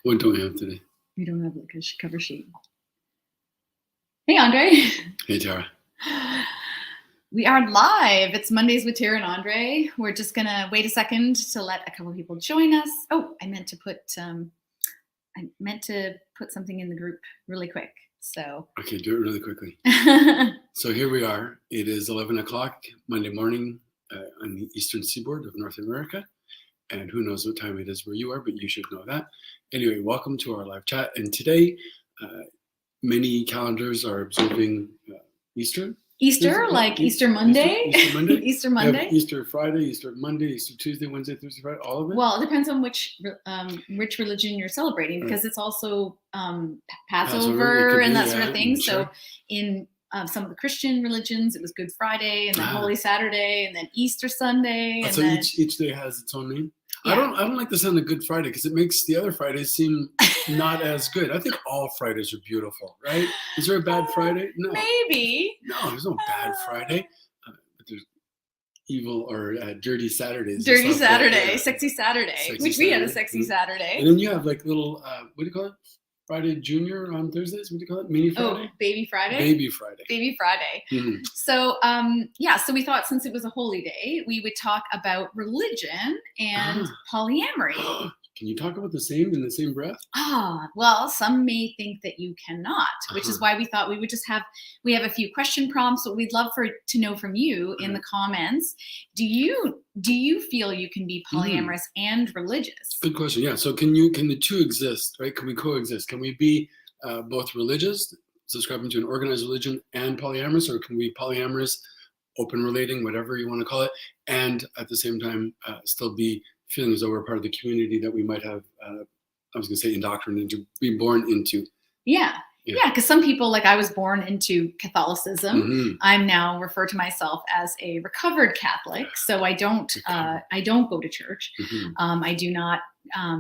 What don't we have today? We don't have like a cover sheet. Hey, Andre. Hey, Tara. We are live. It's Mondays with Tara and Andre. We're just gonna wait a second to let a couple people join us. Oh, I meant to put something in the group really quick. So okay, do it really quickly. So here we are. It is 11 o'clock Monday morning on the eastern seaboard of North America. And who knows what time it is where you are, but you should know that. Anyway, welcome to our live chat. And today, many calendars are observing Easter, like Easter Monday? Easter Monday? Easter Monday? Easter Friday, Easter Monday, Easter Tuesday, Wednesday, Thursday, Friday, all of it? Well, it depends on which religion you're celebrating, because it's also Passover and that sort of thing. Sure. So in some of the Christian religions, it was Good Friday, and then Holy Saturday, and then Easter Sunday. And so then each day has its own name? Yeah. I don't like the sound of Good Friday because it makes the other Fridays seem not as good. I think all Fridays are beautiful, right? Is there a bad Friday? No. Maybe. No, there's no bad Friday. But there's evil or dirty Saturdays. Dirty Saturday, sexy Saturday, which we had a sexy Saturday. And then you have like little, what do you call it? Friday Junior on Thursdays? What do you call it? Mini Friday? Oh, Baby Friday? Baby Friday. Baby Friday. Mm-hmm. So, so we thought since it was a holy day, we would talk about religion and polyamory. Can you talk about the same in the same breath? Well, some may think that you cannot, which is why we thought we would just have a few question prompts. What we'd love to know from you in the comments. Do you feel you can be polyamorous and religious? Good question. Yeah. So can the two exist, right? Can we coexist? Can we be both religious, subscribing to an organized religion, and polyamorous, or can we be polyamorous, open relating, whatever you want to call it, and at the same time still be feeling as though we're part of the community that we might have, I was going to say indoctrinated, be born into. Yeah, because some people, like I was born into Catholicism. Mm-hmm. I'm now refer to myself as a recovered Catholic, so I don't go to church. Mm-hmm. I do not. I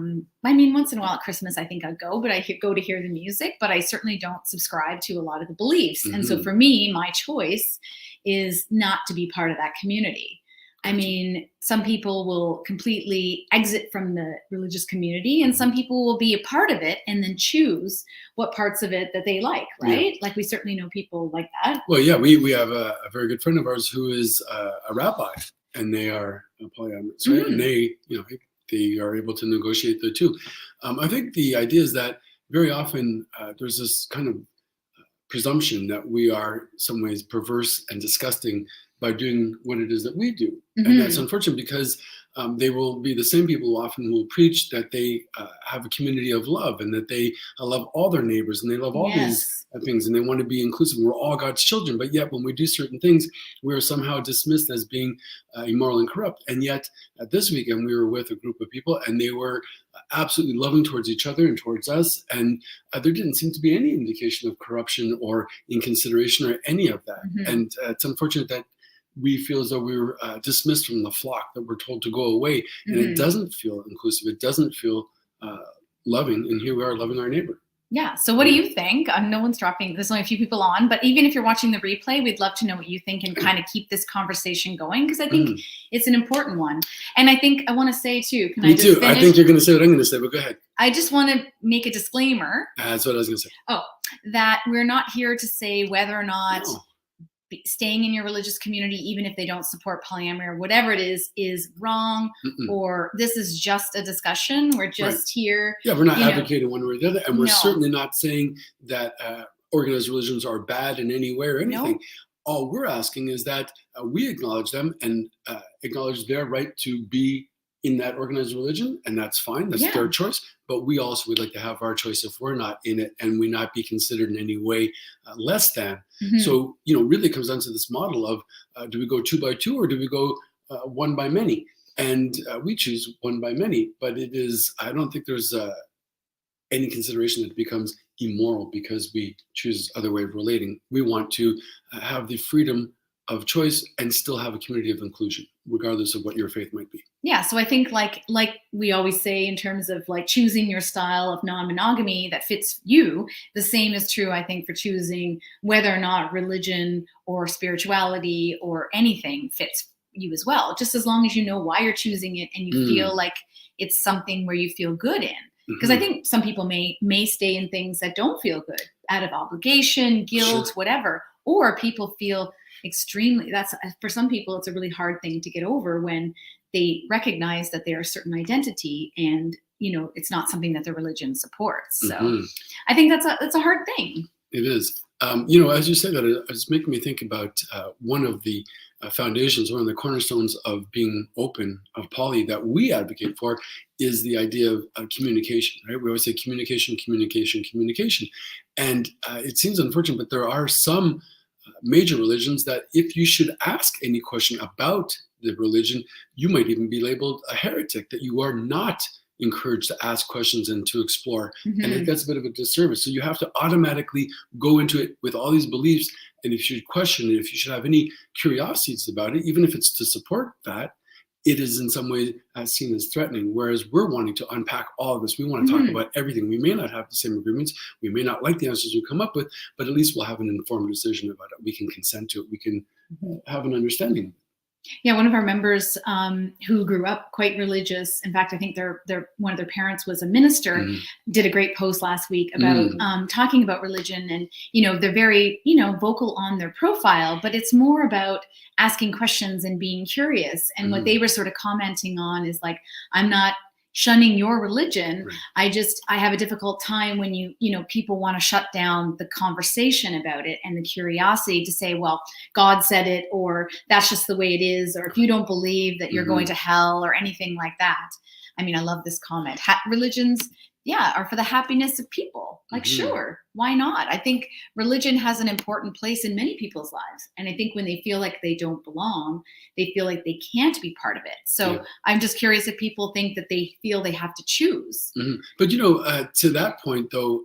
mean, once in a while at Christmas, I think I'd go, but I go to hear the music. But I certainly don't subscribe to a lot of the beliefs. Mm-hmm. And so for me, my choice is not to be part of that community. I mean, some people will completely exit from the religious community, and some people will be a part of it and then choose what parts of it that they like, right? Yeah. Like we certainly know people like that. Well, yeah, we have a very good friend of ours who is a rabbi, and they are polyamorous, right? Mm-hmm. And they are able to negotiate the two. I think the idea is that very often there's this kind of presumption that we are in some ways perverse and disgusting by doing what it is that we do. Mm-hmm. And that's unfortunate because they will be the same people who often will preach that they have a community of love and that they love all their neighbors and they love all these things and they want to be inclusive. We're all God's children, but yet when we do certain things, we're somehow dismissed as being immoral and corrupt. And yet this weekend we were with a group of people and they were absolutely loving towards each other and towards us. And there didn't seem to be any indication of corruption or inconsideration or any of that. Mm-hmm. And it's unfortunate that we feel as though we were dismissed from the flock, that we're told to go away. And it doesn't feel inclusive. It doesn't feel loving. And here we are loving our neighbor. Yeah. So what do you think? No one's dropping. There's only a few people on. But even if you're watching the replay, we'd love to know what you think and kind of keep this conversation going, because I think it's an important one. And I think I want to say, too. Me too. I think you're going to say what I'm going to say, but go ahead. I just want to make a disclaimer. That's what I was going to say. Oh, that we're not here to say whether or not staying in your religious community, even if they don't support polyamory or whatever it is wrong. Mm-mm. Or this is just a discussion. We're just here. Yeah, we're not advocating one way or the other. And we're certainly not saying that organized religions are bad in any way or anything. No. All we're asking is that we acknowledge them and acknowledge their right to be in that organized religion, and that's fine. That's their choice. But we also would like to have our choice if we're not in it and we not be considered in any way less than. Mm-hmm. So, really comes down to this model of do we go 2 by 2 or do we go 1 by many? And we choose 1 by many. But it is, I don't think there's any consideration that it becomes immoral because we choose other way of relating. We want to have the freedom of choice and still have a community of inclusion, regardless of what your faith might be. Yeah, so I think like we always say in terms of like choosing your style of non-monogamy that fits you, the same is true, I think, for choosing whether or not religion or spirituality or anything fits you as well, just as long as you know why you're choosing it and you feel like it's something where you feel good in. Because I think some people may stay in things that don't feel good out of obligation, guilt, whatever, or people feel extremely, that's, for some people, it's a really hard thing to get over when they recognize that they're a certain identity and, it's not something that their religion supports. So I think that's a hard thing. It is. As you say that, it's making me think about one of the foundations, one of the cornerstones of being open, of poly, that we advocate for is the idea of communication, right? We always say communication, communication, communication. And it seems unfortunate, but there are some major religions that if you should ask any question about the religion, you might even be labeled a heretic, that you are not encouraged to ask questions and to explore. And I think that's a bit of a disservice. So you have to automatically go into it with all these beliefs. And if you should question it, if you should have any curiosities about it, even if it's to support that, it is in some way seen as threatening. Whereas we're wanting to unpack all of this. We want to talk about everything. We may not have the same agreements. We may not like the answers we come up with, but at least we'll have an informed decision about it. We can consent to it. We can have an understanding. Yeah, one of our members who grew up quite religious, in fact, I think one of their parents was a minister, did a great post last week about talking about religion. And, they're very, vocal on their profile, but it's more about asking questions and being curious. And what they were sort of commenting on is like, I'm not shunning your religion. Right. I have a difficult time when people want to shut down the conversation about it and the curiosity to say, well, God said it, or that's just the way it is, or if you don't believe that you're going to hell or anything like that. I mean, I love this comment. Religions, are for the happiness of people. Like, sure, why not? I think religion has an important place in many people's lives. And I think when they feel like they don't belong, they feel like they can't be part of it. So I'm just curious if people think that they feel they have to choose. But, to that point, though,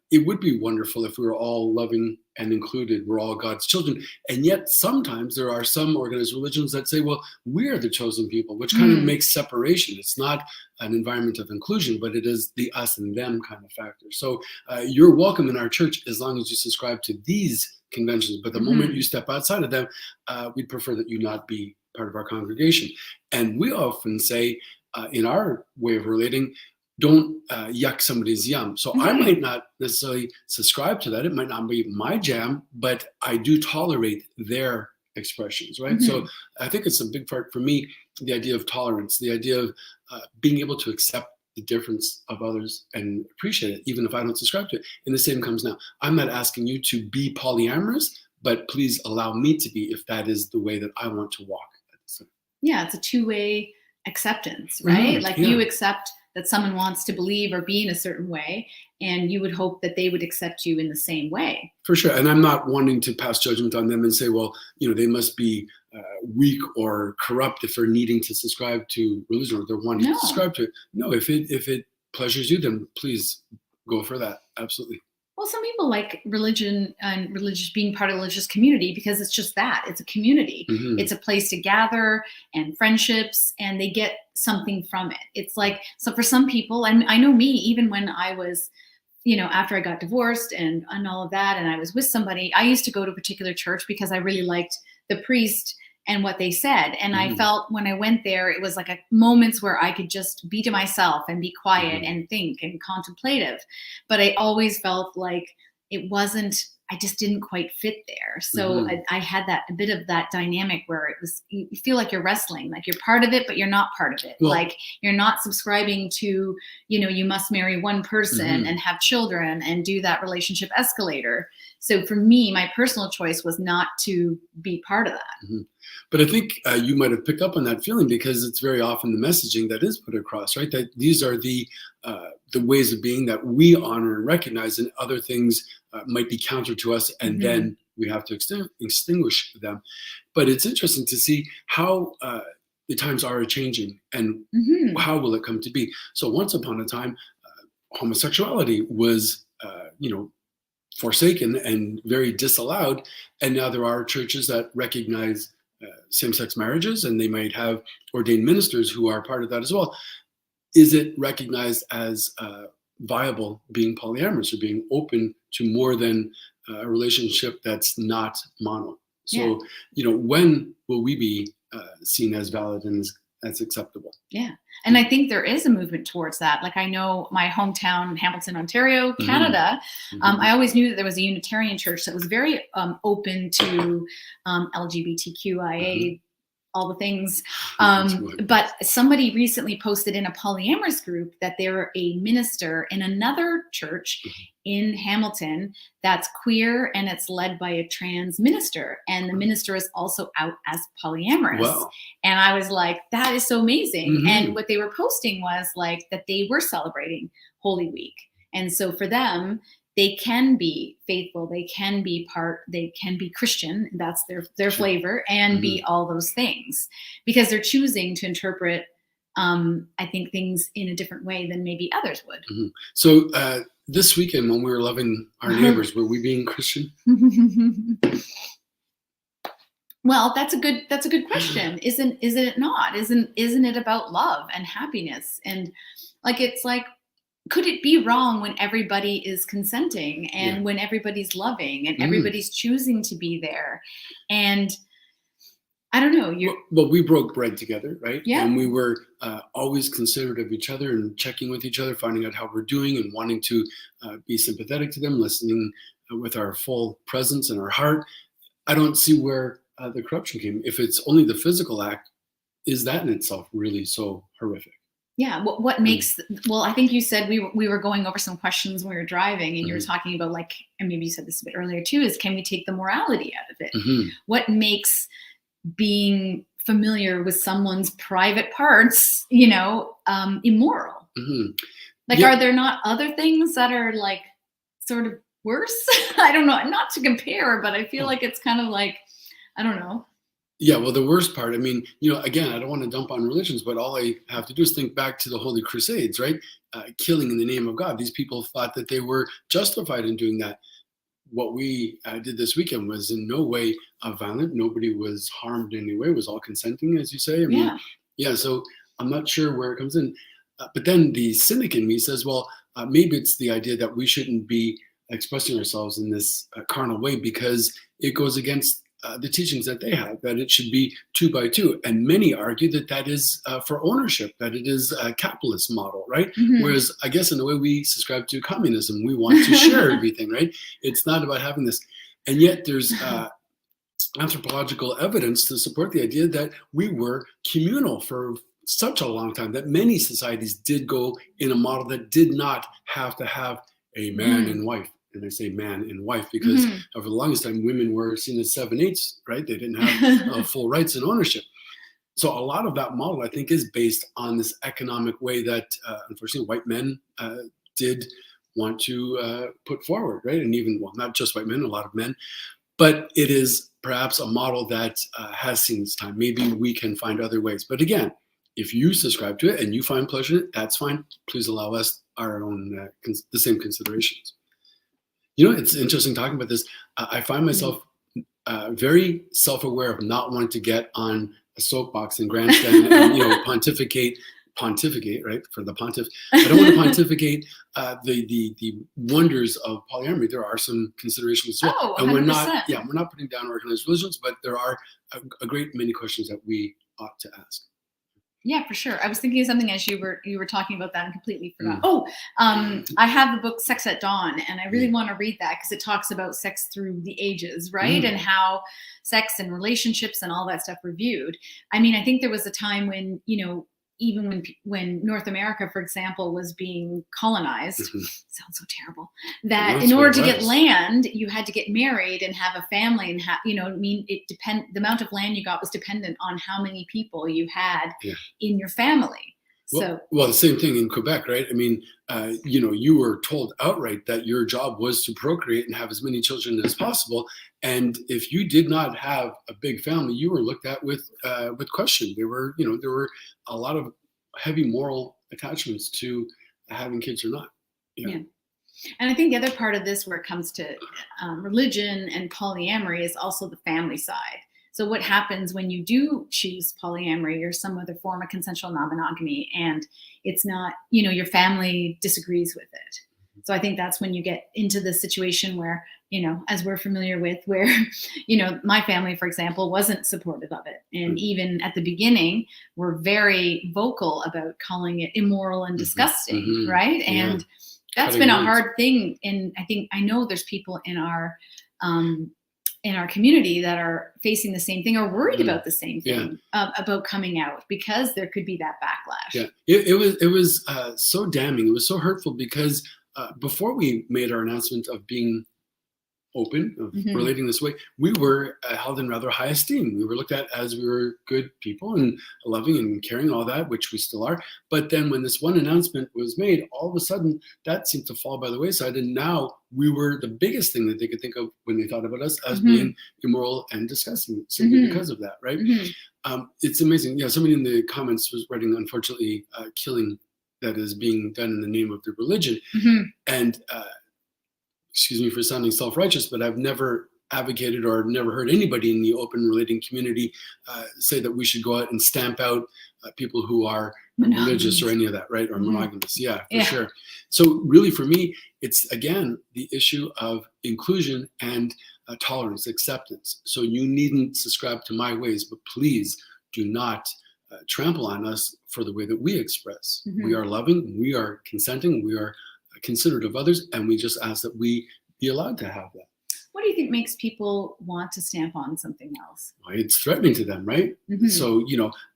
it would be wonderful if we were all loving and included. We're all God's children. And yet sometimes there are some organized religions that say, well, we're the chosen people, which kind of makes separation. It's not an environment of inclusion, but it is the us and them kind of factor. So you're welcome in our church as long as you subscribe to these conventions. But the moment you step outside of them, we'd prefer that you not be part of our congregation. And we often say in our way of relating, don't yuck somebody's yum. So I might not necessarily subscribe to that. It might not be my jam, but I do tolerate their expressions, right? So I think it's a big part for me, the idea of tolerance, the idea of being able to accept the difference of others and appreciate it, even if I don't subscribe to it. And the same comes now. I'm not asking you to be polyamorous, but please allow me to be if that is the way that I want to walk. Yeah, it's a two-way acceptance, right? You accept that someone wants to believe or be in a certain way, and you would hope that they would accept you in the same way. For sure. And I'm not wanting to pass judgment on them and say, well, they must be weak or corrupt if they're needing to subscribe to religion, or they're wanting to subscribe to it. No, if it pleasures you, then please go for that. Absolutely. Well, some people like religion and being part of a religious community because it's just that. It's a community. It's a place to gather and friendships, and they get something from it. It's like, so for some people, and I know me, even when I was, after I got divorced and all of that, and I was with somebody, I used to go to a particular church because I really liked the priest and what they said. And I felt when I went there, it was like moments where I could just be to myself and be quiet and think and contemplative. But I always felt like I just didn't quite fit there. So I had a bit of that dynamic where you feel like you're wrestling, like you're part of it, but you're not part of it. Well, like you're not subscribing to, you must marry one person and have children and do that relationship escalator. So for me, my personal choice was not to be part of that. But I think you might have picked up on that feeling because it's very often the messaging that is put across, right? That these are the ways of being that we honor and recognize, and other things might be counter to us, and then we have to extinguish them. But it's interesting to see how the times are changing, and how will it come to be. So once upon a time, homosexuality was, forsaken and very disallowed, and now there are churches that recognize same-sex marriages, and they might have ordained ministers who are part of that as well. Is it recognized as viable being polyamorous or being open to more than a relationship that's not mono? So, when will we be seen as valid and that's acceptable. Yeah. And I think there is a movement towards that. Like I know my hometown, Hamilton, Ontario, Canada, I always knew that there was a Unitarian church that was very open to LGBTQIA, all the things. But somebody recently posted in a polyamorous group that they're a minister in another church in Hamilton that's queer, and it's led by a trans minister. And the minister is also out as polyamorous. Wow. And I was like, that is so amazing. And what they were posting was like that they were celebrating Holy Week. And so for them, they can be faithful, they can be Christian, that's their flavor, and be all those things because they're choosing to interpret, I think, things in a different way than maybe others would. So this weekend when we were loving our neighbors, were we being Christian? Well, that's a good question. Isn't it not? Isn't it about love and happiness? And like, it's like, could it be wrong when everybody is consenting and when everybody's loving and everybody's choosing to be there? And I don't know. Well, we broke bread together, right? Yeah. And we were always considerate of each other and checking with each other, finding out how we're doing and wanting to be sympathetic to them, listening with our full presence and our heart. I don't see where the corruption came. If it's only the physical act, is that in itself really so horrific? Yeah. What makes, well, I think you said we were going over some questions when we were driving and you were talking about like, and maybe you said this a bit earlier too, is can we take the morality out of it? What makes being familiar with someone's private parts, immoral? Like, are there not other things that are like sort of worse? I don't know, not to compare, but I feel like it's kind of like, I don't know. Yeah, well, the worst part, I mean, again, I don't want to dump on religions, but all I have to do is think back to the Holy Crusades, right? Killing in the name of God. These people thought that they were justified in doing that. What we did this weekend was in no way violent. Nobody was harmed in any way. It was all consenting, as you say. I mean, so I'm not sure where it comes in. But then the cynic in me says, well, maybe it's the idea that we shouldn't be expressing ourselves in this carnal way because it goes against the teachings that they have, that it should be 2 by 2. And many argue that that is for ownership, that it is a capitalist model, right? Whereas I guess in the way we subscribe to communism, we want to share everything, right? It's not about having this. And yet there's anthropological evidence to support the idea that we were communal for such a long time, that many societies did go in a model that did not have to have a man and wife. And I say man and wife because for the longest time, women were seen as 7/8, right? They didn't have full rights and ownership. So a lot of that model, I think, is based on this economic way that, unfortunately, white men did want to put forward, right? And even, well, not just white men, a lot of men. But it is perhaps a model that has seen its time. Maybe we can find other ways. But again, if you subscribe to it and you find pleasure in it, that's fine. Please allow us our own, the same considerations. It's interesting talking about this. I find myself very self-aware of not wanting to get on a soapbox and grandstand and pontificate, right, for the pontiff. I don't want to pontificate the wonders of polyamory. There are some considerations as well. Oh, 100%. And we're not putting down organized religions, but there are a great many questions that we ought to ask. Yeah, for sure. I was thinking of something as you were talking about that and completely forgot. I have the book Sex at Dawn, and I really want to read that because it talks about sex through the ages, right? And how sex and relationships and all that stuff were viewed. I mean, I think there was a time when, even when North America, for example, was being colonized, sounds so terrible, that in order to get land, you had to get married and have a family and the amount of land you got was dependent on how many people you had in your family. Well, the same thing in Quebec, right? I mean, you were told outright that your job was to procreate and have as many children as possible. And if you did not have a big family, you were looked at with question. There were a lot of heavy moral attachments to having kids or not. Yeah. And I think the other part of this, where it comes to religion and polyamory, is also the family side. So what happens when you do choose polyamory or some other form of consensual non-monogamy and it's not, your family disagrees with it? So I think that's when you get into the situation where, as we're familiar with, where, my family, for example, wasn't supportive of it. And even at the beginning, were very vocal about calling it immoral and disgusting, right? And that's been a hard thing. And I know there's people in our community that are facing the same thing or worried about the same thing about coming out, because there could be that backlash. Yeah, it was so damning. It was so hurtful because before we made our announcement of being open, of relating this way, we were held in rather high esteem. We were looked at as we were good people and loving and caring, all that, which we still are. But then when this one announcement was made, all of a sudden that seemed to fall by the wayside. And now we were the biggest thing that they could think of when they thought about us as being immoral and disgusting, simply because of that, right? It's amazing. Yeah, somebody in the comments was writing, unfortunately, killing that is being done in the name of the religion. And excuse me for sounding self-righteous, but I've never advocated or never heard anybody in the open relating community say that we should go out and stamp out people who are religious or any of that, right? Or monogamous. Yeah, for sure. So really for me, it's again, the issue of inclusion and tolerance, acceptance. So you needn't subscribe to my ways, but please do not trample on us for the way that we express. We are loving, we are consenting, we are considerate of others, and we just ask that we be allowed to have that. What do you think makes people want to stamp on something else? Well, it's threatening to them, right? So,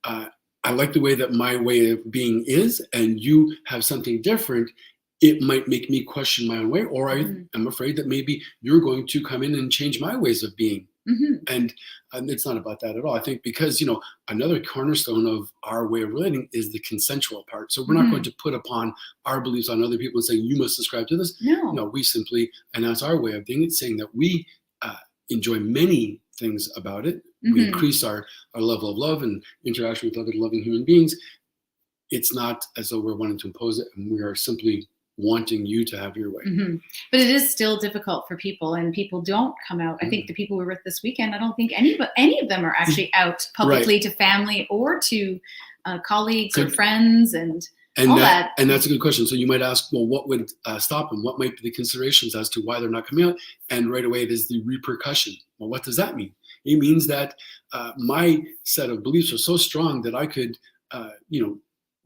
I like the way that my way of being is, and you have something different. It might make me question my own way, or I am afraid that maybe you're going to come in and change my ways of being. And it's not about that at all. I think because, another cornerstone of our way of relating is the consensual part. So we're not going to put upon our beliefs on other people and saying, you must subscribe to this. No, we simply announce our way of being it, saying that we enjoy many things about it. We increase our level of love and interaction with other loving human beings. It's not as though we're wanting to impose it, and we are simply wanting you to have your way. But it is still difficult for people, and people don't come out. I think the people we were with this weekend, I don't think any of them are actually out publicly to family or to colleagues or friends and all that. And that's a good question. So you might ask, well, what would stop them? What might be the considerations as to why they're not coming out? And right away, it is the repercussion. Well, what does that mean? It means that my set of beliefs are so strong that I could,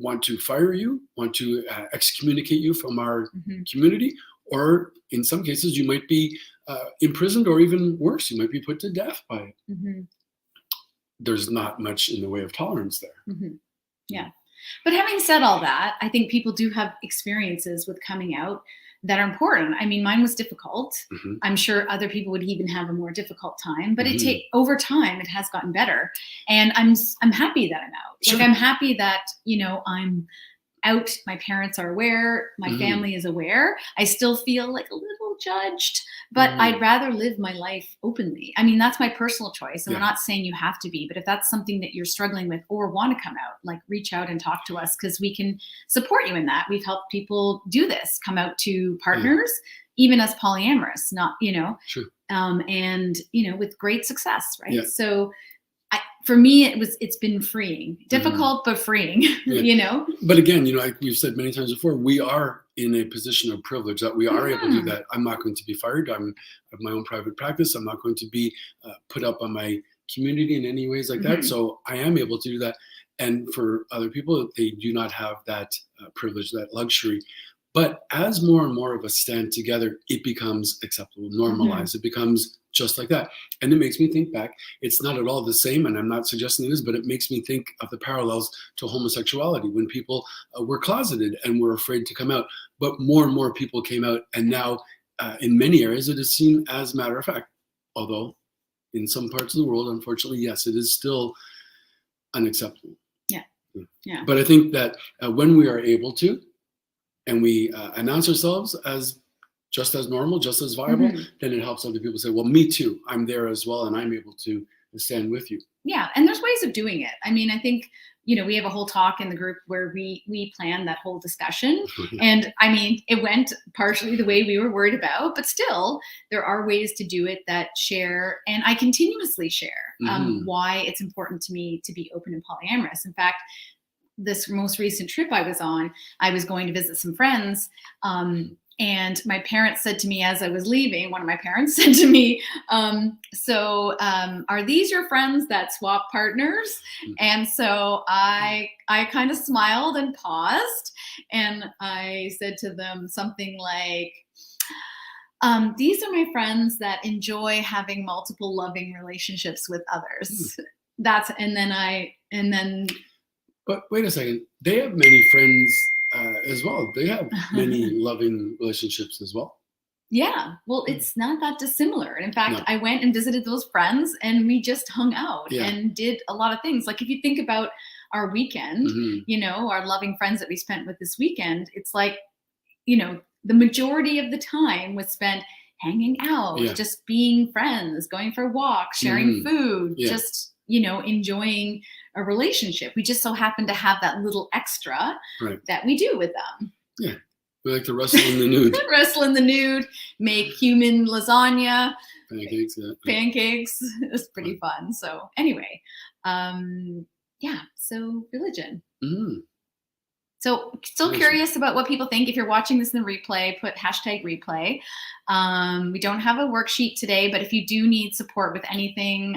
want to fire you, want to excommunicate you from our community, or in some cases you might be imprisoned, or even worse, you might be put to death by it. There's not much in the way of tolerance there. Yeah. But having said all that, I think people do have experiences with coming out that are important. I mean, mine was difficult. I'm sure other people would even have a more difficult time, but over time, it has gotten better. And I'm happy that I'm out. Sure. Like, I'm happy that, I'm out. My parents are aware. My family is aware. I still feel like a little judged, but I'd rather live my life openly. I mean, that's my personal choice. And we're not saying you have to be, but if that's something that you're struggling with or want to come out, like, reach out and talk to us, because we can support you in that. We've helped people do this, come out to partners, even as polyamorous, not, and, with great success. Right. Yeah. So for me, it's been freeing, difficult, but freeing, But again, like we've said many times before, we are in a position of privilege that we are able to do that. I'm not going to be fired. I have my own private practice. I'm not going to be put up on my community in any ways like that. So I am able to do that. And for other people, they do not have that privilege, that luxury. But as more and more of us stand together, it becomes acceptable, normalized. It becomes just like that. And it makes me think back. It's not at all the same, and I'm not suggesting it is, but it makes me think of the parallels to homosexuality when people were closeted and were afraid to come out. But more and more people came out, and now in many areas it is seen as matter of fact. Although in some parts of the world, unfortunately, yes, it is still unacceptable. Yeah. But I think that when we are able to, and we announce ourselves as just as normal, just as viable, then it helps other people say, well, me too. I'm there as well, and I'm able to stand with you. Yeah, and there's ways of doing it. I mean, I think, we have a whole talk in the group where we planned that whole discussion. And I mean, it went partially the way we were worried about, but still, there are ways to do it that share, and I continuously share why it's important to me to be open and polyamorous. In fact, this most recent trip I was on, I was going to visit some friends, And my parents said to me as I was leaving, one of my parents said to me, so are these your friends that swap partners? And so I kind of smiled and paused, and I said to them something like, these are my friends that enjoy having multiple loving relationships with others. But wait a second. They have many friends as well. They have many loving relationships as well. Yeah. Well, it's not that dissimilar. And in fact, I went and visited those friends, and we just hung out and did a lot of things. Like if you think about our weekend, our loving friends that we spent with this weekend, it's like, the majority of the time was spent hanging out, just being friends, going for walks, sharing food, just, enjoying a relationship. We just so happen to have that little extra that we do with them. Yeah. We like to wrestle in the nude. Wrestle in the nude, make human lasagna. Pancakes, Pancakes. It's pretty fun. So anyway, so religion. So still curious about what people think. If you're watching this in the replay, put #replay. We don't have a worksheet today, but if you do need support with anything,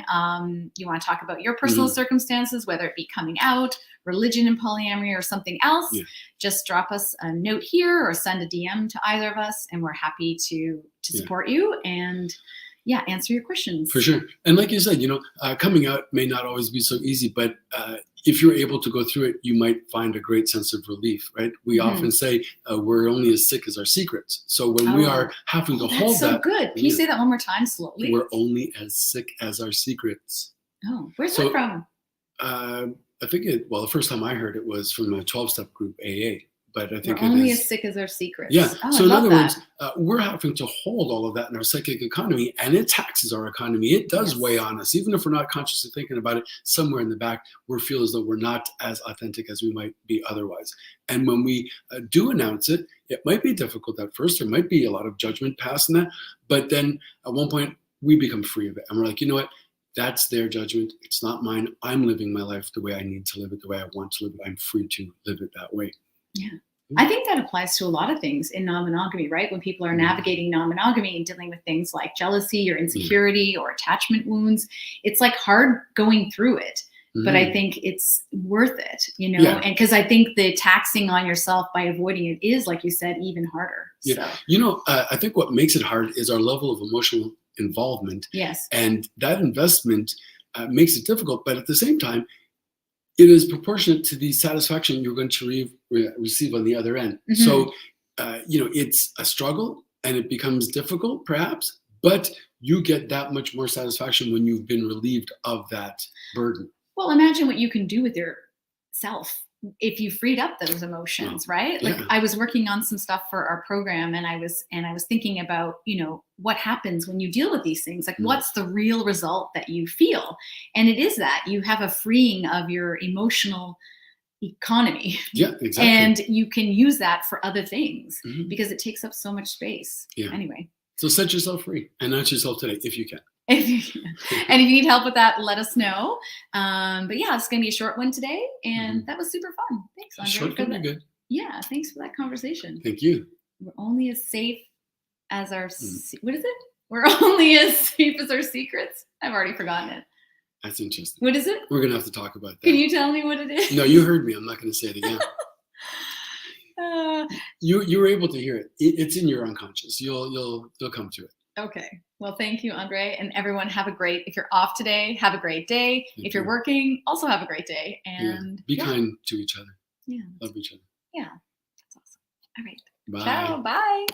you want to talk about your personal circumstances, whether it be coming out, religion and polyamory, or something else, just drop us a note here or send a DM to either of us, and we're happy to support you and answer your questions. For sure. And like you said, coming out may not always be so easy, but if you're able to go through it, you might find a great sense of relief, right? We often say we're only as sick as our secrets. So when we are having to hold so that. Good. Can you say that one more time slowly? We're only as sick as our secrets. Oh, where's that from? I think the first time I heard it was from a 12-step group, AA. But I think we're only as sick as our secrets. Yeah. Oh, so in other words, we're having to hold all of that in our psychic economy, and it taxes our economy. It does weigh on us. Even if we're not consciously thinking about it, somewhere in the back, we feel as though we're not as authentic as we might be otherwise. And when we do announce it, it might be difficult at first. There might be a lot of judgment passed in that. But then at one point, we become free of it. And we're like, you know what? That's their judgment. It's not mine. I'm living my life the way I need to live it, the way I want to live it. I'm free to live it that way. Yeah. I think that applies to a lot of things in non-monogamy, right? When people are navigating non-monogamy and dealing with things like jealousy or insecurity or attachment wounds, it's like hard going through it. But I think it's worth it, and because I think the taxing on yourself by avoiding it is, like you said, even harder. Yeah. So. I think what makes it hard is our level of emotional involvement. Yes. And that investment makes it difficult. But at the same time, it is proportionate to the satisfaction you're going to receive on the other end. So, it's a struggle and it becomes difficult perhaps, but you get that much more satisfaction when you've been relieved of that burden. Well, imagine what you can do with yourself if you freed up those emotions, right? Like I was working on some stuff for our program, and I was thinking about, what happens when you deal with these things? Like what's the real result that you feel? And it is that you have a freeing of your emotional economy. Yeah, exactly. And you can use that for other things because it takes up so much space. Yeah. Anyway. So set yourself free and announce yourself today if you can. And if you need help with that, let us know. But it's going to be a short one today, and that was super fun. Thanks, Andre. Short can be good. Yeah, thanks for that conversation. Thank you. We're only as safe as our what is it? We're only as safe as our secrets. I've already forgotten it. That's interesting. What is it? We're going to have to talk about that. Can you tell me what it is? No, you heard me. I'm not going to say it again. You were able to hear it. It's in your unconscious. You'll come to it. Okay. Well, thank you, Andre, and everyone. If you're off today, have a great day. If you're working, also have a great day. And be kind to each other. Yeah. Love each other. Yeah. That's awesome. All right. Bye. Ciao. Bye.